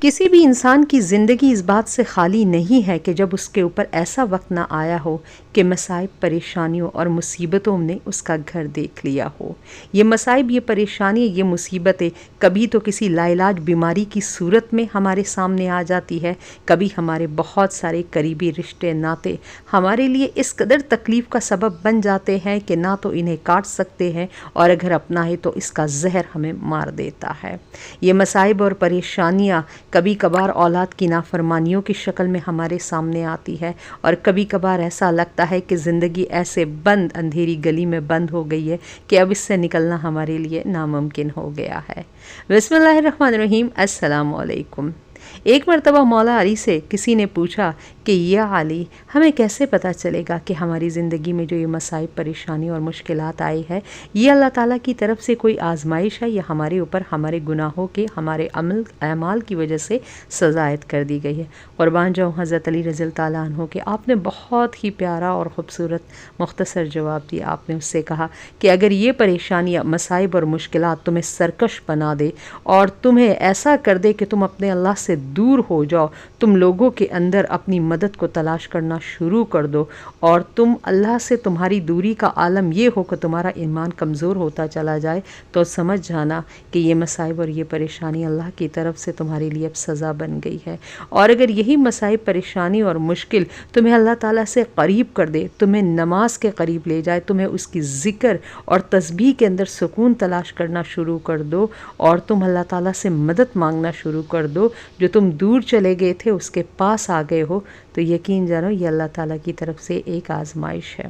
کسی بھی انسان کی زندگی اس بات سے خالی نہیں ہے کہ جب اس کے اوپر ایسا وقت نہ آیا ہو کہ مصائب، پریشانیوں اور مصیبتوں نے اس کا گھر دیکھ لیا ہو۔ یہ مصائب، یہ پریشانی، یہ مصیبتیں کبھی تو کسی لاعلاج بیماری کی صورت میں ہمارے سامنے آ جاتی ہے، کبھی ہمارے بہت سارے قریبی رشتے ناتے ہمارے لیے اس قدر تکلیف کا سبب بن جاتے ہیں کہ نہ تو انہیں کاٹ سکتے ہیں، اور اگر اپنائے تو اس کا زہر ہمیں مار دیتا ہے۔ یہ مصائب اور پریشانیاں کبھی کبھار اولاد کی نافرمانیوں کی شکل میں ہمارے سامنے آتی ہے، اور کبھی کبھار ایسا لگتا ہے کہ زندگی ایسے بند اندھیری گلی میں بند ہو گئی ہے کہ اب اس سے نکلنا ہمارے لیے ناممکن ہو گیا ہے۔ بسم اللہ الرحمن الرحیم۔ السلام علیکم۔ ایک مرتبہ مولا علی سے کسی نے پوچھا کہ یا علی، ہمیں کیسے پتہ چلے گا کہ ہماری زندگی میں جو یہ مصائب، پریشانی اور مشکلات آئی ہے، یہ اللہ تعالیٰ کی طرف سے کوئی آزمائش ہے یا ہمارے اوپر ہمارے گناہوں کے، ہمارے اعمال کی وجہ سے سزا عائد کر دی گئی ہے؟ قربان جاؤں حضرت علی رضی اللہ تعالیٰ عنہ کہ آپ نے بہت ہی پیارا اور خوبصورت مختصر جواب دیا۔ آپ نے اس سے کہا کہ اگر یہ پریشانیاں، مصائب اور مشکلات تمہیں سرکش بنا دے اور تمہیں ایسا کر دے کہ تم اپنے اللہ سے دور ہو جاؤ، تم لوگوں کے اندر اپنی مدد کو تلاش کرنا شروع کر دو، اور تم اللہ سے تمہاری دوری کا عالم یہ ہو کہ تمہارا ایمان کمزور ہوتا چلا جائے، تو سمجھ جانا کہ یہ مصائب اور یہ پریشانی اللہ کی طرف سے تمہارے لیے اب سزا بن گئی ہے۔ اور اگر یہی مصائب، پریشانی اور مشکل تمہیں اللہ تعالیٰ سے قریب کر دے، تمہیں نماز کے قریب لے جائے، تمہیں اس کی ذکر اور تسبیح کے اندر سکون تلاش کرنا شروع کر دو، اور تم اللہ تعالیٰ سے مدد مانگنا شروع کر دو، جو تم دور چلے گئے تھے اس کے پاس آ گئے ہو، تو یقین جانو یہ اللہ تعالیٰ کی طرف سے ایک آزمائش ہے۔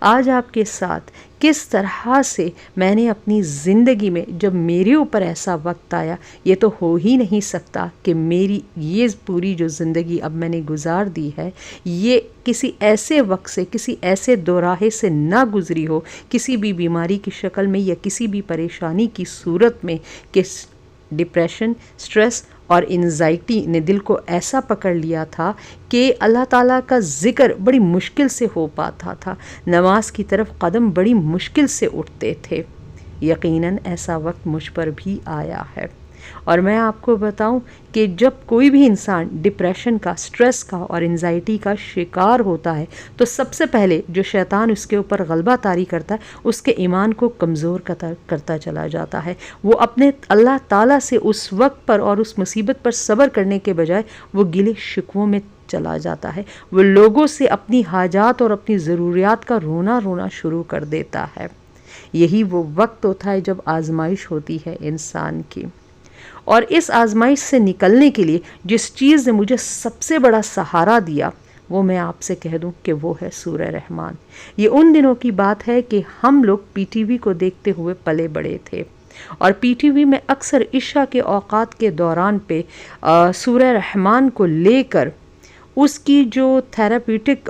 آج آپ کے ساتھ کس طرح سے میں نے اپنی زندگی میں جب میرے اوپر ایسا وقت آیا، یہ تو ہو ہی نہیں سکتا کہ میری یہ پوری جو زندگی اب میں نے گزار دی ہے، یہ کسی ایسے وقت سے، کسی ایسے دوراہے سے نہ گزری ہو، کسی بھی بیماری کی شکل میں یا کسی بھی پریشانی کی صورت میں، کہ ڈپریشن، سٹریس اور انزائٹی نے دل کو ایسا پکڑ لیا تھا کہ اللہ تعالیٰ کا ذکر بڑی مشکل سے ہو پاتا تھا، نماز کی طرف قدم بڑی مشکل سے اٹھتے تھے۔ یقیناً ایسا وقت مجھ پر بھی آیا ہے، اور میں آپ کو بتاؤں کہ جب کوئی بھی انسان ڈپریشن کا، سٹریس کا اور انزائٹی کا شکار ہوتا ہے، تو سب سے پہلے جو شیطان اس کے اوپر غلبہ طاری کرتا ہے، اس کے ایمان کو کمزور کرتا چلا جاتا ہے۔ وہ اپنے اللہ تعالیٰ سے اس وقت پر اور اس مصیبت پر صبر کرنے کے بجائے وہ گلے شکووں میں چلا جاتا ہے، وہ لوگوں سے اپنی حاجات اور اپنی ضروریات کا رونا شروع کر دیتا ہے۔ یہی وہ وقت ہوتا ہے جب آزمائش ہوتی ہے انسان کی، اور اس آزمائش سے نکلنے کے لیے جس چیز نے مجھے سب سے بڑا سہارا دیا، وہ میں آپ سے کہہ دوں کہ وہ ہے سورہ رحمان۔ یہ ان دنوں کی بات ہے کہ ہم لوگ پی ٹی وی کو دیکھتے ہوئے پلے بڑے تھے، اور پی ٹی وی میں اکثر عشاء کے اوقات کے دوران پہ سورہ رحمان کو لے کر اس کی جو تھراپیوٹک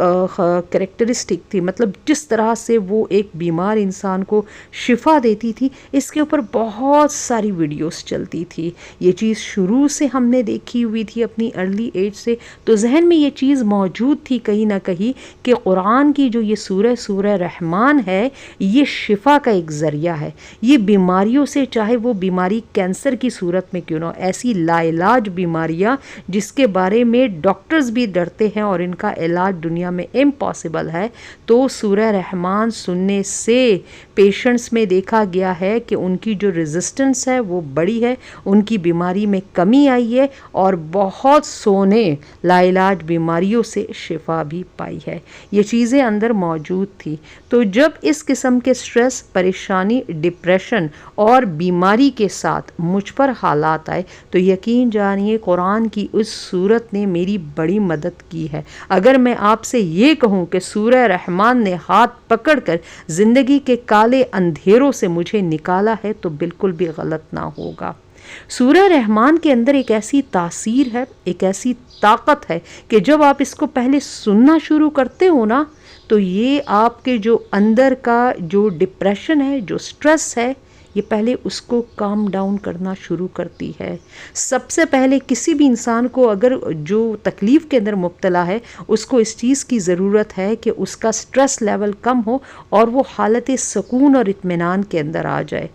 کریکٹرسٹک تھی، مطلب جس طرح سے وہ ایک بیمار انسان کو شفا دیتی تھی، اس کے اوپر بہت ساری ویڈیوز چلتی تھی۔ یہ چیز شروع سے ہم نے دیکھی ہوئی تھی اپنی ارلی ایج سے، تو ذہن میں یہ چیز موجود تھی کہیں نہ کہیں کہ قرآن کی جو یہ سورہ رحمان ہے، یہ شفا کا ایک ذریعہ ہے۔ یہ بیماریوں سے، چاہے وہ بیماری کینسر کی صورت میں کیوں نہ ہو، ایسی لا علاج بیماریاں جس کے بارے میں ڈاکٹرز بھی ڈرتے ہیں اور ان کا علاج دنیا میں امپاسبل ہے، تو سورہ رحمان سننے سے پیشنٹس میں دیکھا گیا ہے کہ ان کی جو ریزسٹنس ہے وہ بڑی ہے، ان کی بیماری میں کمی آئی ہے، اور بہت سونے لا علاج بیماریوں سے شفا بھی پائی ہے۔ یہ چیزیں اندر موجود تھی۔ تو جب اس قسم کے سٹریس، پریشانی، ڈپریشن اور بیماری کے ساتھ مجھ پر حالات آئے، تو یقین جانیے قرآن کی اس صورت نے میری بڑی مدد کی ہے۔ اگر میں آپ سے یہ کہوں کہ سورہ رحمان نے ہاتھ پکڑ کر زندگی کے کالے اندھیروں سے مجھے نکالا ہے، تو بالکل بھی غلط نہ ہوگا۔ سورہ رحمان کے اندر ایک ایسی تاثیر ہے، ایک ایسی طاقت ہے کہ جب آپ اس کو پہلے سننا شروع کرتے ہو نا، تو یہ آپ کے جو اندر کا جو ڈپریشن ہے، جو سٹریس ہے، یہ پہلے اس کو کام ڈاؤن کرنا شروع کرتی ہے۔ سب سے پہلے کسی بھی انسان کو اگر جو تکلیف کے اندر مبتلا ہے اس کو اس چیز کی ضرورت ہے کہ اس کا سٹریس لیول کم ہو اور وہ حالت سکون اور اطمینان کے اندر آ جائے۔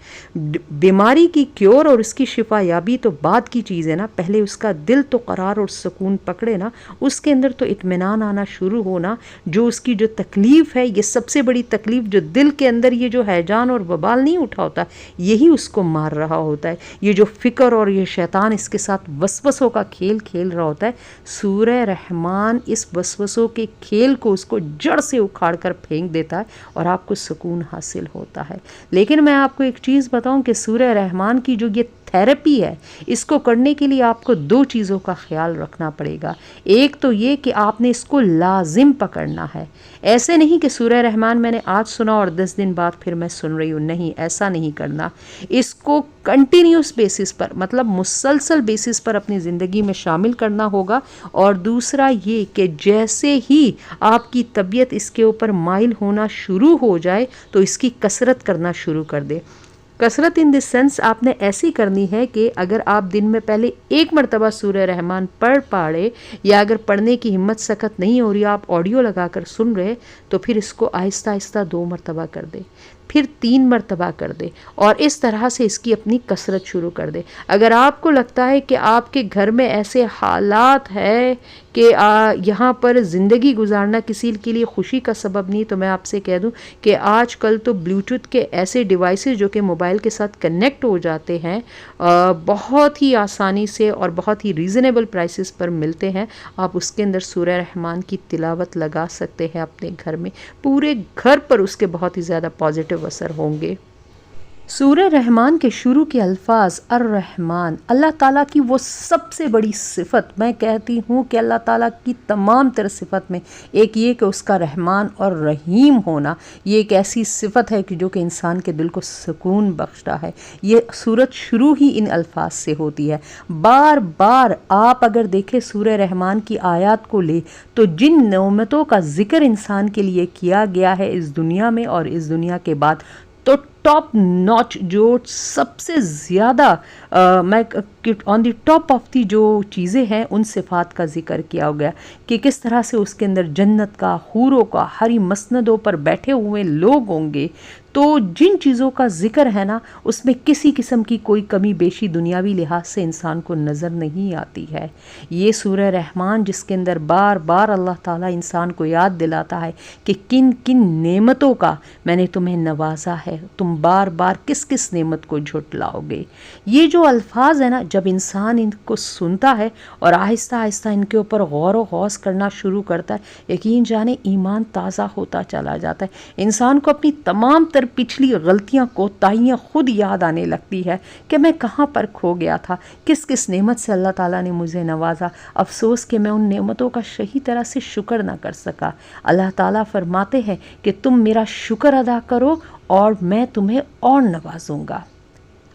بیماری کی کیور اور اس کی شفا یابی تو بعد کی چیز ہے نا، پہلے اس کا دل تو قرار اور سکون پکڑے نا، اس کے اندر تو اطمینان آنا شروع ہونا، جو اس کی جو تکلیف ہے، یہ سب سے بڑی تکلیف جو دل کے اندر یہ جو ہیجان اور وبال نہیں اٹھا ہوتا، یہی اس کو مار رہا ہوتا ہے۔ یہ جو فکر اور یہ شیطان اس کے ساتھ وسوسوں کا کھیل کھیل رہا ہوتا ہے، سورہ رحمان اس وسوسوں کے کھیل کو اس کو جڑ سے اکھاڑ کر پھینک دیتا ہے اور آپ کو سکون حاصل ہوتا ہے۔ لیکن میں آپ کو ایک چیز بتاؤں کہ سورہ رحمان کی جو یہ تھیراپی ہے، اس کو کرنے کے لیے آپ کو دو چیزوں کا خیال رکھنا پڑے گا۔ ایک تو یہ کہ آپ نے اس کو لازم پکڑنا ہے، ایسے نہیں کہ سورہ رحمان میں نے آج سنا اور 10 دن بعد پھر میں سن رہی ہوں، نہیں، ایسا نہیں کرنا۔ اس کو کنٹینیوس بیسس پر، مطلب مسلسل بیسس پر اپنی زندگی میں شامل کرنا ہوگا۔ اور دوسرا یہ کہ جیسے ہی آپ کی طبیعت اس کے اوپر مائل ہونا شروع ہو جائے تو اس کی کثرت کرنا شروع کر دے۔ کثرت ان دی سینس آپ نے ایسی کرنی ہے کہ اگر آپ دن میں پہلے 1 مرتبہ سورہ رحمان پڑھ پاڑے، یا اگر پڑھنے کی ہمت سخت نہیں ہو رہی، آپ آڈیو لگا کر سن رہے، تو پھر اس کو آہستہ آہستہ 2 مرتبہ کر دے، پھر 3 مرتبہ کر دے، اور اس طرح سے اس کی اپنی کثرت شروع کر دے۔ اگر آپ کو لگتا ہے کہ آپ کے گھر میں ایسے حالات ہے کہ یہاں پر زندگی گزارنا کسی کے لیے خوشی کا سبب نہیں، تو میں آپ سے کہہ دوں کہ آج کل تو بلوٹوتھ کے ایسے ڈیوائسز جو کہ موبائل کے ساتھ کنیکٹ ہو جاتے ہیں، بہت ہی آسانی سے اور بہت ہی ریزنیبل پرائسز پر ملتے ہیں۔ آپ اس کے اندر سورہ رحمان کی تلاوت لگا سکتے ہیں اپنے گھر میں، پورے گھر پر اس کے بہت ہی زیادہ پازیٹیو اثر ہوں گے۔ سورہ رحمان کے شروع کے الفاظ الرحمن، اللہ تعالیٰ کی وہ سب سے بڑی صفت، میں کہتی ہوں کہ اللہ تعالیٰ کی تمام تر صفت میں ایک یہ کہ اس کا رحمان اور رحیم ہونا، یہ ایک ایسی صفت ہے کہ جو کہ انسان کے دل کو سکون بخشتا ہے۔ یہ صورت شروع ہی ان الفاظ سے ہوتی ہے۔ بار بار آپ اگر دیکھیں سورہ رحمان کی آیات کو لے تو جن نعمتوں کا ذکر انسان کے لیے کیا گیا ہے اس دنیا میں اور اس دنیا کے بعد، تو ٹاپ نوچ جو سب سے زیادہ میں آن دی ٹاپ آف دی جو چیزیں ہیں ان صفات کا ذکر کیا گیا کہ کس طرح سے اس کے اندر جنت کا، حوروں کا، ہری مسندوں پر بیٹھے ہوئے لوگ ہوں گے۔ تو جن چیزوں کا ذکر ہے نا، اس میں کسی قسم کی کوئی کمی بیشی دنیاوی لحاظ سے انسان کو نظر نہیں آتی ہے۔ یہ سورہ رحمان جس کے اندر بار بار اللہ تعالیٰ انسان کو یاد دلاتا ہے کہ کن کن نعمتوں کا میں نے تمہیں نوازا ہے، تم بار بار کس کس نعمت کو جھٹلاؤ گے۔ یہ جو الفاظ ہیں نا، جب انسان ان کو سنتا ہے اور آہستہ آہستہ ان کے اوپر غور و خوض کرنا شروع کرتا ہے، یقین جانے ایمان تازہ ہوتا چلا جاتا ہے۔ انسان کو اپنی تمام تر پچھلی غلطیاں، کوتاہیاں خود یاد آنے لگتی ہے کہ میں کہاں پر کھو گیا تھا، کس کس نعمت سے اللہ تعالیٰ نے مجھے نوازا، افسوس کہ میں ان نعمتوں کا صحیح طرح سے شکر نہ کر سکا۔ اللہ تعالیٰ فرماتے ہیں کہ تم میرا شکر ادا کرو اور میں تمہیں اور نوازوں گا۔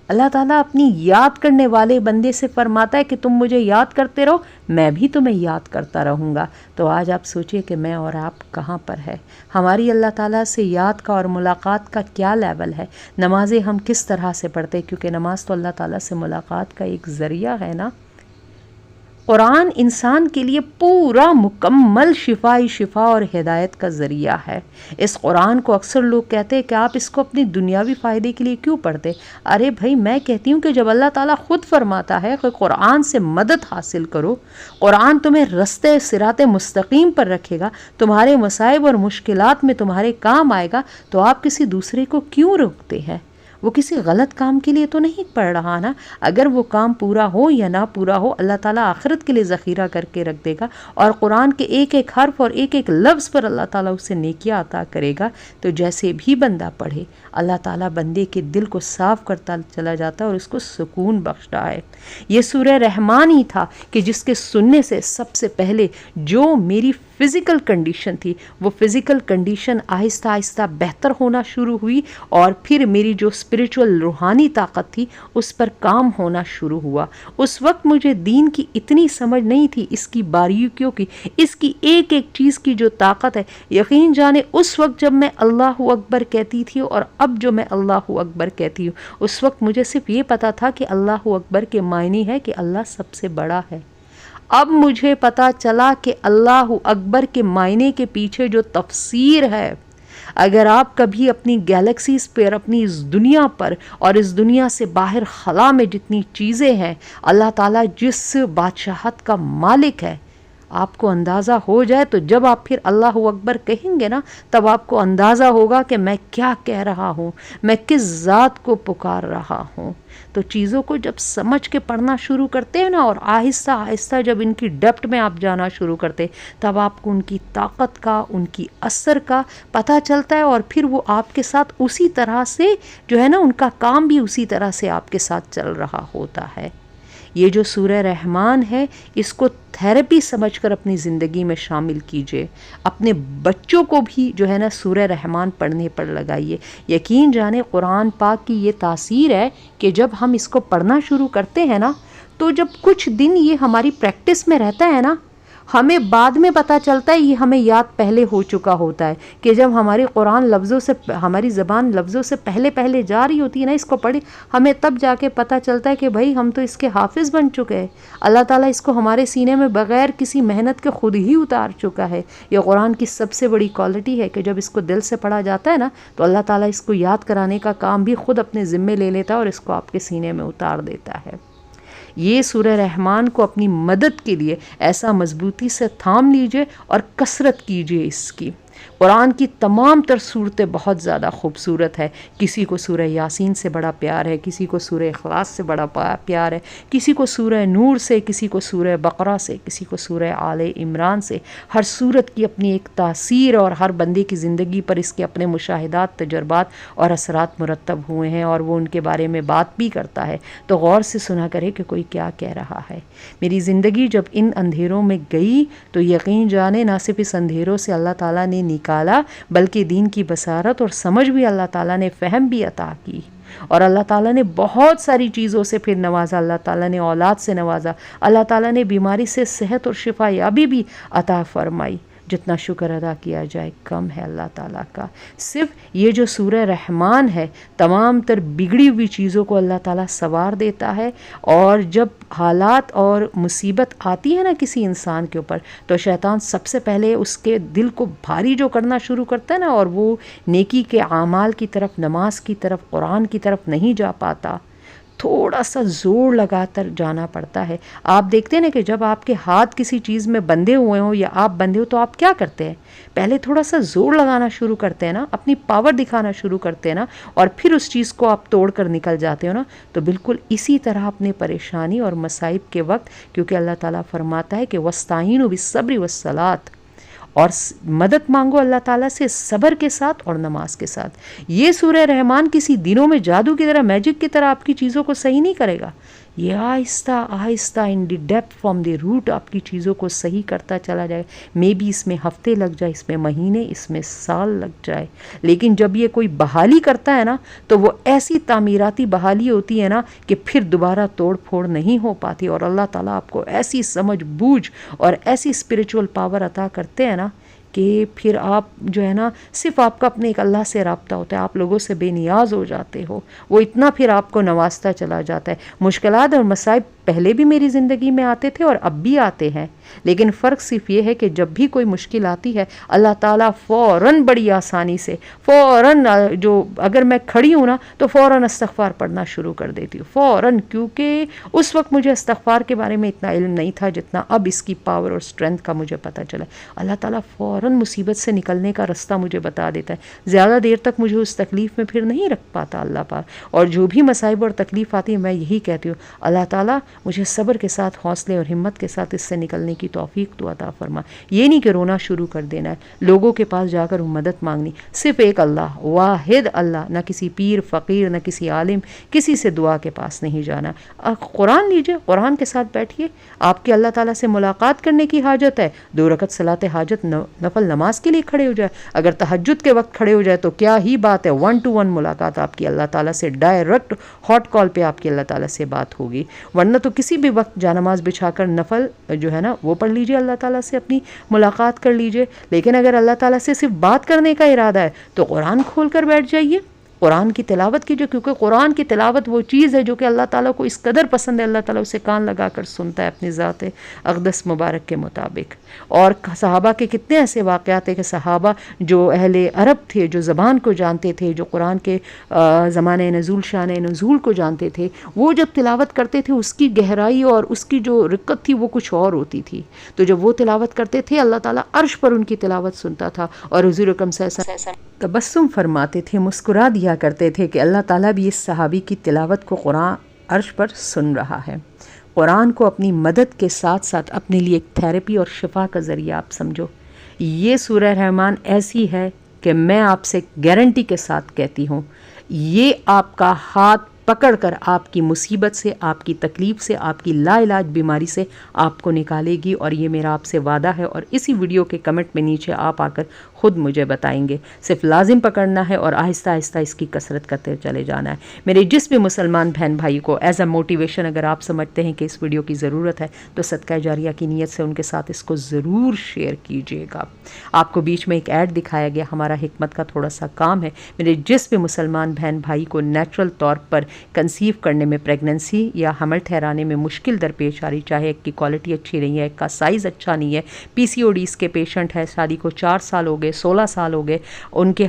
اللہ تعالیٰ اپنی یاد کرنے والے بندے سے فرماتا ہے کہ تم مجھے یاد کرتے رہو، میں بھی تمہیں یاد کرتا رہوں گا۔ تو آج آپ سوچئے کہ میں اور آپ کہاں پر ہے، ہماری اللہ تعالیٰ سے یاد کا اور ملاقات کا کیا لیول ہے، نمازیں ہم کس طرح سے پڑھتے، کیونکہ نماز تو اللہ تعالیٰ سے ملاقات کا ایک ذریعہ ہے نا۔ قرآن انسان کے لیے پورا مکمل شفا اور ہدایت کا ذریعہ ہے۔ اس قرآن کو اکثر لوگ کہتے ہیں کہ آپ اس کو اپنی دنیاوی فائدے کے لیے کیوں پڑھتے؟ ارے بھائی، میں کہتی ہوں کہ جب اللہ تعالیٰ خود فرماتا ہے کہ قرآن سے مدد حاصل کرو، قرآن تمہیں رستے صراط مستقیم پر رکھے گا، تمہارے مصائب اور مشکلات میں تمہارے کام آئے گا، تو آپ کسی دوسرے کو کیوں روکتے ہیں؟ وہ کسی غلط کام کے لیے تو نہیں پڑھ رہا نا۔ اگر وہ کام پورا ہو یا نہ پورا ہو، اللہ تعالیٰ آخرت کے لیے ذخیرہ کر کے رکھ دے گا، اور قرآن کے ایک ایک حرف اور ایک ایک لفظ پر اللہ تعالیٰ اسے نیکیاں عطا کرے گا۔ تو جیسے بھی بندہ پڑھے، اللہ تعالیٰ بندے کے دل کو صاف کرتا چلا جاتا ہے اور اس کو سکون بخشتا ہے۔ یہ سورہ رحمان ہی تھا کہ جس کے سننے سے سب سے پہلے جو میری فزیکل کنڈیشن تھی وہ فزیکل کنڈیشن آہستہ آہستہ بہتر ہونا شروع ہوئی، اور پھر میری جو اسپریچول روحانی طاقت تھی اس پر کام ہونا شروع ہوا۔ اس وقت مجھے دین کی اتنی سمجھ نہیں تھی، اس کی باریکیوں کی، اس کی ایک ایک چیز کی جو طاقت ہے۔ یقین جانے اس وقت جب میں اللہ اکبر کہتی تھی اور اب جو میں اللہ اکبر کہتی ہوں، اس وقت مجھے صرف یہ پتا تھا کہ اللہ اکبر کے معنی ہے کہ اللہ سب سے بڑا ہے۔ اب مجھے پتا چلا کہ اللہ اکبر کے معنی کے پیچھے جو تفسیر ہے، اگر آپ کبھی اپنی گیلیکسیز پر، اپنی اس دنیا پر اور اس دنیا سے باہر خلا میں جتنی چیزیں ہیں، اللہ تعالیٰ جس بادشاہت کا مالک ہے، آپ کو اندازہ ہو جائے تو جب آپ پھر اللہ اکبر کہیں گے نا، تب آپ کو اندازہ ہوگا کہ میں کیا کہہ رہا ہوں، میں کس ذات کو پکار رہا ہوں۔ تو چیزوں کو جب سمجھ کے پڑھنا شروع کرتے ہیں نا، اور آہستہ آہستہ جب ان کی ڈیپتھ میں آپ جانا شروع کرتے، تب آپ کو ان کی طاقت کا، ان کی اثر کا پتہ چلتا ہے، اور پھر وہ آپ کے ساتھ اسی طرح سے جو ہے نا، ان کا کام بھی اسی طرح سے آپ کے ساتھ چل رہا ہوتا ہے۔ یہ جو سورہ رحمان ہے، اس کو تھیراپی سمجھ کر اپنی زندگی میں شامل کیجئے، اپنے بچوں کو بھی جو ہے نا سورہ رحمان پڑھنے پر لگائیے۔ یقین جانے قرآن پاک کی یہ تاثیر ہے کہ جب ہم اس کو پڑھنا شروع کرتے ہیں نا، تو جب کچھ دن یہ ہماری پریکٹس میں رہتا ہے نا، ہمیں بعد میں پتہ چلتا ہے، یہ ہمیں یاد پہلے ہو چکا ہوتا ہے کہ جب ہماری قرآن لفظوں سے، ہماری زبان لفظوں سے پہلے جا رہی ہوتی ہے نا، اس کو پڑھی، ہمیں تب جا کے پتہ چلتا ہے کہ بھائی ہم تو اس کے حافظ بن چکے ہیں، اللہ تعالیٰ اس کو ہمارے سینے میں بغیر کسی محنت کے خود ہی اتار چکا ہے۔ یہ قرآن کی سب سے بڑی کوالٹی ہے کہ جب اس کو دل سے پڑھا جاتا ہے نا، تو اللہ تعالیٰ اس کو یاد کرانے کا کام بھی خود اپنے ذمے لے لیتا ہے اور اس کو آپ کے سینے میں اتار دیتا ہے۔ یہ سورہ رحمان کو اپنی مدد کے لیے ایسا مضبوطی سے تھام لیجئے اور کثرت کیجئے اس کی۔ قرآن کی تمام تر صورتیں بہت زیادہ خوبصورت ہے، کسی کو سورہ یاسین سے بڑا پیار ہے، کسی کو سورہ اخلاص سے بڑا پیار ہے، کسی کو سورہ نور سے، کسی کو سورہ بقرہ سے، کسی کو سورہ آل عمران سے۔ ہر صورت کی اپنی ایک تاثیر اور ہر بندے کی زندگی پر اس کے اپنے مشاہدات، تجربات اور اثرات مرتب ہوئے ہیں، اور وہ ان کے بارے میں بات بھی کرتا ہے۔ تو غور سے سنا کرے کہ کوئی کیا کہہ رہا ہے۔ میری زندگی جب ان اندھیروں میں گئی تو یقین جانے نہ صرف اس اندھیروں سے اللہ تعالیٰ نے نکالا، بلکہ دین کی بصارت اور سمجھ بھی اللہ تعالیٰ نے، فہم بھی عطا کی، اور اللہ تعالیٰ نے بہت ساری چیزوں سے پھر نوازا۔ اللہ تعالیٰ نے اولاد سے نوازا، اللہ تعالیٰ نے بیماری سے صحت اور شفا یابی بھی عطا فرمائی۔ جتنا شکر ادا کیا جائے کم ہے اللہ تعالیٰ کا۔ صرف یہ جو سورہ رحمان ہے، تمام تر بگڑی ہوئی چیزوں کو اللہ تعالیٰ سنوار دیتا ہے، اور جب حالات اور مصیبت آتی ہے نا کسی انسان کے اوپر، تو شیطان سب سے پہلے اس کے دل کو بھاری جو کرنا شروع کرتا ہے نا، اور وہ نیکی کے اعمال کی طرف، نماز کی طرف، قرآن کی طرف نہیں جا پاتا، تھوڑا سا زور لگا کر جانا پڑتا ہے۔ آپ دیکھتے ہیں نا کہ جب آپ کے ہاتھ کسی چیز میں بندھے ہوئے ہوں یا آپ بندھے ہو، تو آپ کیا کرتے ہیں؟ پہلے تھوڑا سا زور لگانا شروع کرتے ہیں نا، اپنی پاور دکھانا شروع کرتے ہیں نا، اور پھر اس چیز کو آپ توڑ کر نکل جاتے ہو نا۔ تو بالکل اسی طرح اپنے پریشانی اور مصائب کے وقت، کیونکہ اللہ تعالیٰ فرماتا ہے کہ وَاسْتَعِینُوا بِالصَّبْرِ وَالصَّلَاةِ، اور مدد مانگو اللہ تعالیٰ سے صبر کے ساتھ اور نماز کے ساتھ۔ یہ سورہ رحمان کسی دنوں میں جادو کی طرح، میجک کی طرح آپ کی چیزوں کو صحیح نہیں کرے گا۔ یہ آہستہ آہستہ in the depth from the root آپ کی چیزوں کو صحیح کرتا چلا جائے۔ مے بی اس میں ہفتے لگ جائے، اس میں مہینے، اس میں سال لگ جائے، لیکن جب یہ کوئی بحالی کرتا ہے نا، تو وہ ایسی تعمیراتی بحالی ہوتی ہے نا کہ پھر دوبارہ توڑ پھوڑ نہیں ہو پاتی، اور اللہ تعالیٰ آپ کو ایسی سمجھ بوجھ اور ایسی اسپریچول پاور عطا کرتے ہیں نا کہ پھر آپ جو ہے نا، صرف آپ کا اپنے ایک اللہ سے رابطہ ہوتا ہے، آپ لوگوں سے بے نیاز ہو جاتے ہو، وہ اتنا پھر آپ کو نوازتا چلا جاتا ہے۔ مشکلات اور مصائب پہلے بھی میری زندگی میں آتے تھے اور اب بھی آتے ہیں، لیکن فرق صرف یہ ہے کہ جب بھی کوئی مشکل آتی ہے، اللہ تعالیٰ فوراً بڑی آسانی سے، فوراً جو اگر میں کھڑی ہوں نا، تو فوراً استغفار پڑھنا شروع کر دیتی ہوں، فوراً، کیونکہ اس وقت مجھے استغفار کے بارے میں اتنا علم نہیں تھا جتنا اب اس کی پاور اور اسٹرینتھ کا مجھے پتہ چلا۔ اللہ تعالیٰ فوراً مصیبت سے نکلنے کا رستہ مجھے بتا دیتا ہے، زیادہ دیر تک مجھے اس تکلیف میں پھر نہیں رکھ پاتا اللہ پاک۔ اور جو بھی مصائب اور تکلیف آتی ہے، میں یہی کہتی ہوں، اللہ تعالیٰ مجھے صبر کے ساتھ، حوصلے اور ہمت کے ساتھ اس سے نکلنے کی توفیق تو عطا فرما۔ یہ نہیں کہ رونا شروع کر دینا ہے، لوگوں کے پاس جا کر مدد مانگنی، صرف ایک اللہ، واحد اللہ، نہ کسی پیر فقیر، نہ کسی عالم، کسی سے دعا کے پاس نہیں جانا۔ قرآن لیجئے، قرآن کے ساتھ بیٹھیے، آپ کی اللہ تعالیٰ سے ملاقات کرنے کی حاجت ہے، 2 رکعت صلاۃ حاجت نفل نماز کے لیے کھڑے ہو جائے، اگر تہجد کے وقت کھڑے ہو جائے تو کیا ہی بات ہے، 1 to 1 ملاقات آپ کی اللہ تعالیٰ سے، ڈائریکٹ ہاٹ کال پہ آپ کی اللہ تعالیٰ سے بات ہوگی۔ ورنہ تو کسی بھی وقت جانماز بچھا کر نفل جو ہے نا وہ پڑھ لیجئے، اللہ تعالیٰ سے اپنی ملاقات کر لیجئے۔ لیکن اگر اللہ تعالیٰ سے صرف بات کرنے کا ارادہ ہے تو قرآن کھول کر بیٹھ جائیے، قرآن کی تلاوت کیجئے، کیونکہ قرآن کی تلاوت وہ چیز ہے جو کہ اللہ تعالیٰ کو اس قدر پسند ہے، اللہ تعالیٰ اسے کان لگا کر سنتا ہے اپنی ذات اقدس مبارک کے مطابق۔ اور صحابہ کے کتنے ایسے واقعات ہیں کہ صحابہ جو اہل عرب تھے، جو زبان کو جانتے تھے، جو قرآن کے زمانۂ نزول، شان نزول کو جانتے تھے، وہ جب تلاوت کرتے تھے اس کی گہرائی اور اس کی جو رقت تھی وہ کچھ اور ہوتی تھی۔ تو جب وہ تلاوت کرتے تھے اللہ تعالیٰ عرش پر ان کی تلاوت سنتا تھا، اور حضور اکرم صلی اللہ علیہ وسلم تبسم فرماتے تھے، مسکرا دیا کرتے تھے کہ اللہ تعالیٰ بھی اس صحابی کی تلاوت کو قرآن عرش پر سن رہا ہے۔ قرآن کو اپنی مدد کے ساتھ ساتھ اپنے لیے ایک تھیراپی اور شفا کا ذریعہ آپ سمجھو۔ یہ سورہ رحمان ایسی ہے کہ میں آپ سے گارنٹی کے ساتھ کہتی ہوں، یہ آپ کا ہاتھ پکڑ کر آپ کی مصیبت سے، آپ کی تکلیف سے، آپ کی لا علاج بیماری سے آپ کو نکالے گی، اور یہ میرا آپ سے وعدہ ہے۔ اور اسی ویڈیو کے کمنٹ میں نیچے آپ آ کر خود مجھے بتائیں گے، صرف لازم پکڑنا ہے اور آہستہ آہستہ اس کی کثرت کرتے چلے جانا ہے۔ میرے جس بھی مسلمان بہن بھائی کو ایز اے موٹیویشن اگر آپ سمجھتے ہیں کہ اس ویڈیو کی ضرورت ہے تو صدقہ جاریہ کی نیت سے ان کے ساتھ اس کو ضرور شیئر کیجیے گا۔ آپ کو بیچ میں ایک ایڈ دکھایا گیا، ہمارا حکمت کا تھوڑا سا کام ہے، میرے جس بھی مسلمان بہن بھائی کو نیچرل طور پر کنسیو کرنے میں، پریگننسی یا حمل ٹھہرانے میں مشکل درپیش آ رہی، چاہے ایک کی کوالٹی اچھی نہیں ہے، ایک کا سائز اچھا نہیں ہے، PCODs کے پیشنٹ ہے، شادی کو 4 سال ہو گئے، 16 سال ہو گئے، ان کے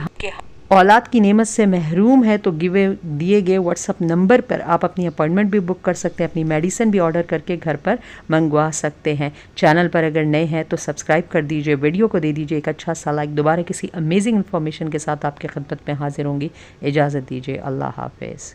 اولاد کی نعمت سے محروم ہے، تو دیے گئے واٹس اپ نمبر پر آپ اپنی اپائنٹمنٹ بھی بک کر سکتے ہیں، اپنی میڈیسن بھی آرڈر کر کے گھر پر منگوا سکتے ہیں۔ چینل پر اگر نئے ہیں تو سبسکرائب کر دیجئے، ویڈیو کو دے دیجئے ایک اچھا سا لائک۔ دوبارہ کسی امیزنگ انفارمیشن کے ساتھ آپ کی خدمت میں حاضر ہوں گی، اجازت دیجئے، اللہ حافظ۔